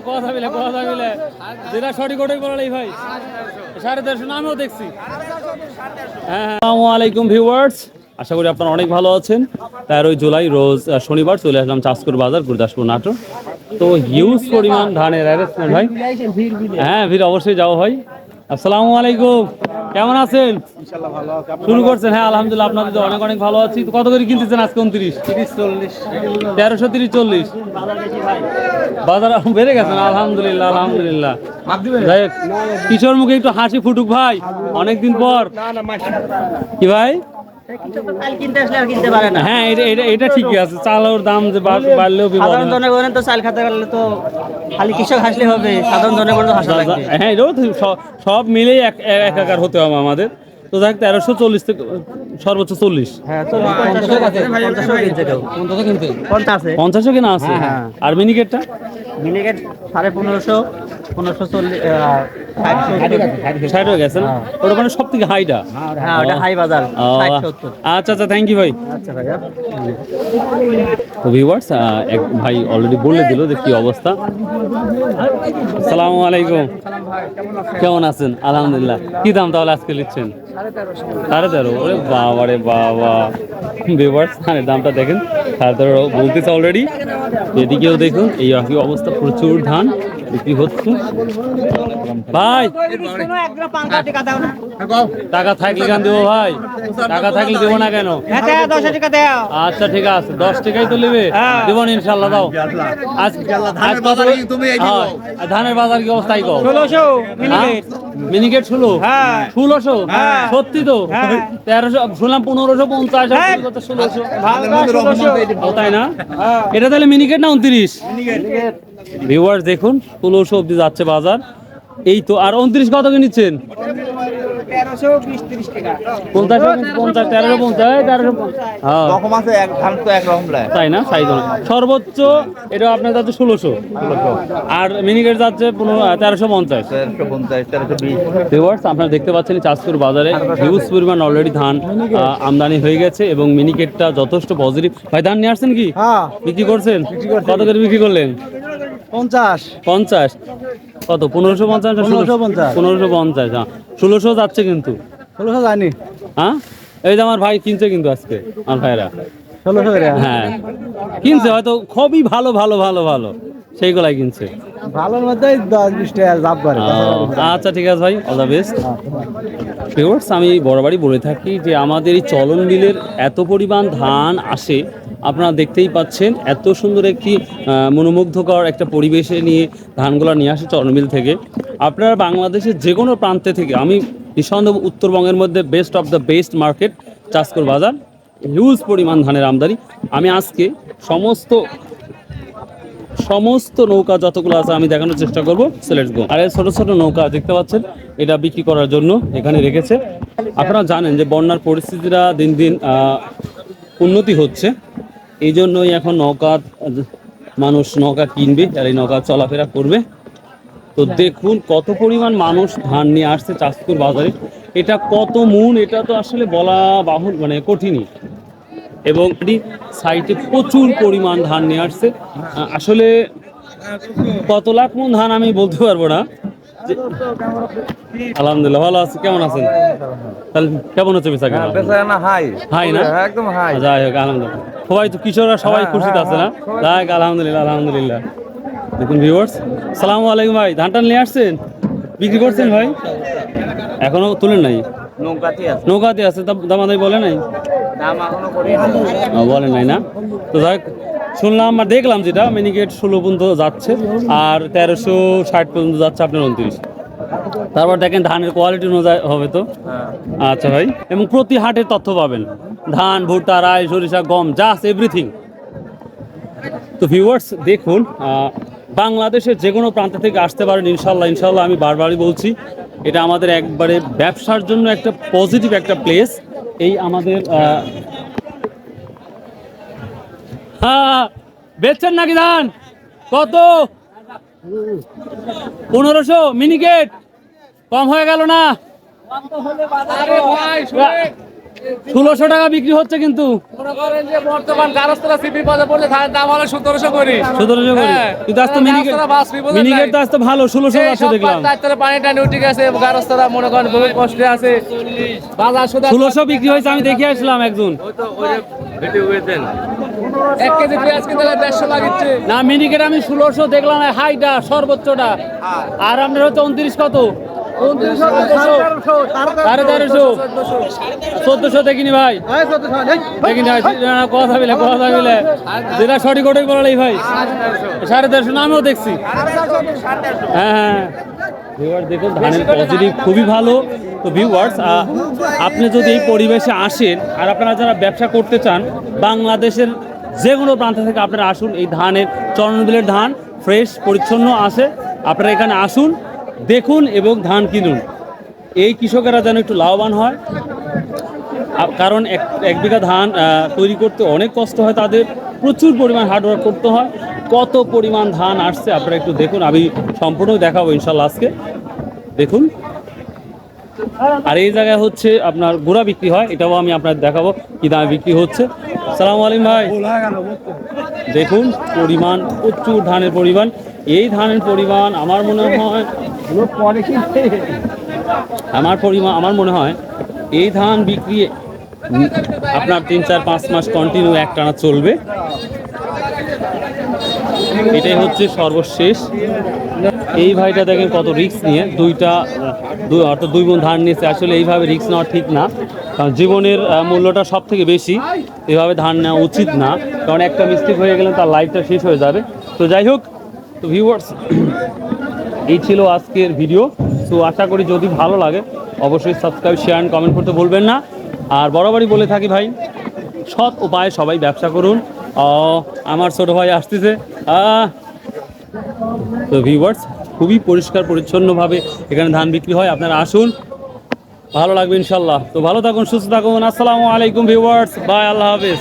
কথা মিলে যেটা সঠিক ওটাই বললেই ভাই 150 আমিও দেখছি। হ্যাঁ, আসসালামু আলাইকুম ভিউয়ার্স, আশা করি আপনারা অনেক ভালো আছেন। 13 জুলাই রোজ শনিবার চলে আসলাম চাঁচকুর বাজার, গুরদাসপুর, নাটোর। তো হিউজ পরিমাণ ধানের অ্যারেঞ্জমেন্ট ভাই। হ্যাঁ, ভিড় অবশ্যই যাওয়া হয়। আসসালামু আলাইকুম, কেমন আছেন? শুরু করছেন? হ্যাঁ আলহামদুলিল্লাহ, আপনাদের অনেক অনেক ভালো আছি। তো কত করে কিনতেছেন আজকে? 29, 30, 40, 1330, 40 বাজার বেড়ে গেছেন। আলহামদুলিল্লাহ আলহামদুলিল্লাহ। যাই হোক, কিশোর মুখে একটু হাসি ফুটুক ভাই, অনেকদিন পর। কি ভাই? হ্যাঁ, এটা ঠিকই আছে। চালের দাম যে বাড়লেও সাধারণ জনগণের তো চাল খেতে পারলে তো খালি কৃষক হাসলে হবে, সাধারণ জনগণ তো হাসা লাগবে। হ্যাঁ, এটাও সব মিলেই একাকার হতে হবে আমাদের। তো দেখ 1340 থেকে সর্বোচ্চ 40। হ্যাঁ, 50 কিনা আছে। আর মিনিকেটটা? মিনিকেট 1550, 1540, 60 হয়ে গেছে না? ওটা মানে সব থেকে হাইটা। হ্যাঁ, ওটা হাই বাজার। আচ্ছা আচ্ছা, থ্যাংক ইউ ভাই। আচ্ছা ভাইয়া। তো ভিউয়ার্স, এক ভাই অলরেডি বলে দিল যে কি অবস্থা। আসসালামু আলাইকুম, কেমন আছেন? আলহামদুলিল্লাহ। কি দাম তাহলে আজকে নিচ্ছেন? 13.5। ওরে বাবা রে বাবা, ভিউয়ার্স ধানের দামটা দেখেন, 13.5 বলতেছে অলরেডি। এদিকেও দেখুন এই একই অবস্থা, প্রচুর ধান বিক্রি হচ্ছে। ভাই টাকা থাকলে কেন দেবো ভাই? টাকা থাকলে দেবো না কেন? আচ্ছা ঠিক আছে, 10 টাকাই তো নেবে, দেবো না ইনশাল্লাহ। দাও। ধানের বাজার কি অবস্থা? 1600 মিনিকেট। 1600? সত্যি তো? 1300 শুনলাম, 1550, 1600। তাই না? এটা তাহলে মিনিকেট না 29? ভিউয়ার্স দেখুন, 1600 অব্দি যাচ্ছে বাজার। এই তো। আর 29 কত করে নিচ্ছেন? 1350 তাই না? সর্বোচ্চ এটা আপনার যাচ্ছে 1600, আর মিনিকেট যাচ্ছে 1350। আপনারা দেখতে পাচ্ছেন চাঁচপুর বাজারে হিউজ পরিমাণ অলরেডি ধান আমদানি হয়ে গেছে এবং মিনিকেটটা যথেষ্ট পজিটিভ। ভাই ধান নিয়ে আসছেন কি? বিক্রি করছেন? কত করে বিক্রি করলেন? 50। কত? 1550? 1550। হ্যাঁ, 1600 যাচ্ছে কিন্তু। 1600 জানি। হ্যাঁ, এই যে আমার ভাই কিনছে কিন্তু আজকে, আমার ভাইরা 1600 করে। হ্যাঁ কিনছে, হয়তো খুবই ভালো ভালো ভালো ভালো সেইগুলাই কিনছে। ভালোর মধ্যে 10-20 টাকা লাভ করে। আচ্ছা ঠিক আছে ভাই, অল দ্য বেস্ট। ভিউয়ার্স, আমি বরাবরই বলে থাকি যে আমাদের এই চলন বিলের এত পরিমাণ ধান আসে, আপনারা দেখতেই পাচ্ছেন। এত সুন্দর একটি মনোমুগ্ধকর একটা পরিবেশে নিয়ে ধানগুলো নিয়ে আসে চলন বিল থেকে। আপনারা বাংলাদেশের যে কোনো প্রান্তে থেকে, আমি নিঃসন্দেহ উত্তরবঙ্গের মধ্যে best of the best market চাঁচকুর বাজার, হিউজ পরিমাণ ধানের আমদানি। আমি আজকে সমস্ত নৌকা যতগুলো আছে আমি দেখানোর চেষ্টা করবো। Let's go. আর ছোট ছোট নৌকা দেখতে পাচ্ছেন, এটা বিক্রি করার জন্য এখানে রেখেছে। আপনারা জানেন যে বন্যার পরিস্থিতিটা দিন দিন উন্নতি হচ্ছে, এই জন্যই এখন মানুষ নৌকা কিনবে আর এই নৌকা চলাফেরা করবে। তো দেখুন কত পরিমাণ মানুষ ধান নিয়ে আসছে চাঁচপুর বাজারে। এটা কত মুন, এটা তো আসলে বলা বাহুল, মানে কঠিনই। এবং সাইটে প্রচুর পরিমাণ ধান নিয়ে আসছে। আসলে কত লাখ মন ধান আমি বলতে পারবো না। আলহামদুলিল্লাহ ভালো আছি, কেমন আছেন? তাহলে কেমন হচ্ছে বেচা কেনা? হাই না? একদম হাই। যাই হোক আলহামদুলিল্লাহ, সবাই তো কৃষকরা সবাই খুশিতে আছে না? যাই হোক আলহামদুলিল্লাহ আলহামদুলিল্লাহ। দেখুন ভিউয়ার্স, আসসালামু আলাইকুম ভাই, ধান টান নিয়ে আসছেন, বিক্রি করছেন ভাই? এখনো তুলেন নাই? নৌকাতে আছে, দামাদামি বলে নাই? বলেন নাই না? তো যাই শুনলাম আর দেখলাম যেটা মিনিকেট 16 পর্যন্ত যাচ্ছে, আর 1360 পর্যন্ত যাচ্ছে আপনার 29। তারপর দেখেন ধানের কোয়ালিটি অনুযায়ী হবে তো। আচ্ছা ভাই, এবং প্রতি হাটের তথ্য পাবেন, ধান, ভুট্টা, রাই, সরিষা, গম, জাস্ট এভরিথিং। তো ভিউয়ার্স দেখুন, বাংলাদেশের যে কোনো প্রান্ত থেকে আসতে পারেন ইনশাল্লাহ ইনশাল্লাহ। আমি বারবারই বলছি, এটা আমাদের একবারে ব্যবসার জন্য একটা পজিটিভ একটা প্লেস। এই আমাদের হ্যাঁ, বেচছেন নাকি ধান? কত? 1500 মিনিকেট? কম হয়ে গেল না? 1600 টাকা বিক্রি হচ্ছে কিন্তু মনে করেন যে বর্তমান গারস্থলা সিপি বাজার পড়লে ধানের দাম হলো 1700 করে 1700 করে হ্যাঁ। কিন্তু আজ তো গারস্থলা বাস বিপদে মিনিকেট নাই। তো আজ তো ভালো 1600 দেখলাম তারপরে পানি টানি উঠে গেছে গারস্থলা মনে করেন বহু কষ্টে আছে বাজার সুদা 1600 বিক্রি হয়েছে আমি দেখে আসলাম একজন 1 কেজি পেঁয়াজ কিনতে 150 লাগিচ্ছে না মিনিকেট আমি 1600 দেখলাম হাইটা সর্বোচ্চটা আর আপনার হচ্ছে 29 কত 1400 দেখিনি ভাই দেখিনি ভাই না, কথা বলে যেটা সঠিক ওটাই বলাই ভাই 150 না আমিও দেখছি হ্যাঁ হ্যাঁ ভিউয়ার্স দেখুন ধানের পজিটিভ খুবই ভালো তো ভিউয়ার্স আপনি যদি এই পরিবেশে আসেন আর আপনারা যারা ব্যবসা করতে চান বাংলাদেশের যে কোনো প্রান্ত থেকে আপনারা আসুন এই ধানের চরণবিলের ধান ফ্রেশ পরিচ্ছন্ন আছে আপনারা এখানে আসুন দেখুন এবং ধান কিনুন এই কৃষকেরা যেন একটু লাভবান হয় কারণ এক বিঘা ধান তৈরি করতে অনেক কষ্ট হয় তাদের প্রচুর পরিমাণ হার্ডওয়ার্ক করতে হয় কত পরিমাণ ধান আসছে আপনারা একটু দেখুন আমি সম্পূর্ণ দেখাবো ইনশাল্লাহ আজকে দেখুন আর এই জায়গায় হচ্ছে আপনার গুঁড়া বিক্রি হয় এটাও আমি আপনার দেখাবো কি দামে বিক্রি হচ্ছে সালাম আলাইকুম ভাই দেখুন পরিমাণ প্রচুর ধানের পরিমাণ এই ধানের পরিমাণ আমার মনে হয় আমার মনে হয় এই ধান বিক্রি আপনার 3-4-5 মাস কন্টিনিউ একটানা চলবে এটাই হচ্ছে সর্বশেষ এই ভাইটা দেখেন কত রিস্ক নিয়ে অর্থাৎ 2 বোন ধান নিয়েছে আসলে এইভাবে রিস্ক নেওয়া ঠিক না কারণ জীবনের মূল্যটা সব থেকে বেশি এভাবে ধান নেওয়া উচিত না কারণ একটা মিস্টেক হয়ে গেলে তার লাইফটা শেষ হয়ে যাবে তো যাই হোক তো ভিউয়ার্স এই ছিল আজকের ভিডিও তো আশা করি যদি ভালো লাগে অবশ্যই সাবস্ক্রাইব শেয়ার এন্ড কমেন্ট করতে ভুলবেন না আর বরাবরই বলে থাকি ভাই সৎ উপায়ে সবাই ব্যবসা করুন আমার ছোট ভাই আসতেছে তো ভিউয়ার্স খুবই পরিষ্কার পরিচ্ছন্নভাবে এখানে ধান বিক্রি হয় আপনারা আসুন ভালো লাগবে ইনশাল্লাহ তো ভালো থাকুন সুস্থ থাকুন আসসালামু আলাইকুম ভিউয়ার্স বাই আল্লাহ হাফেজ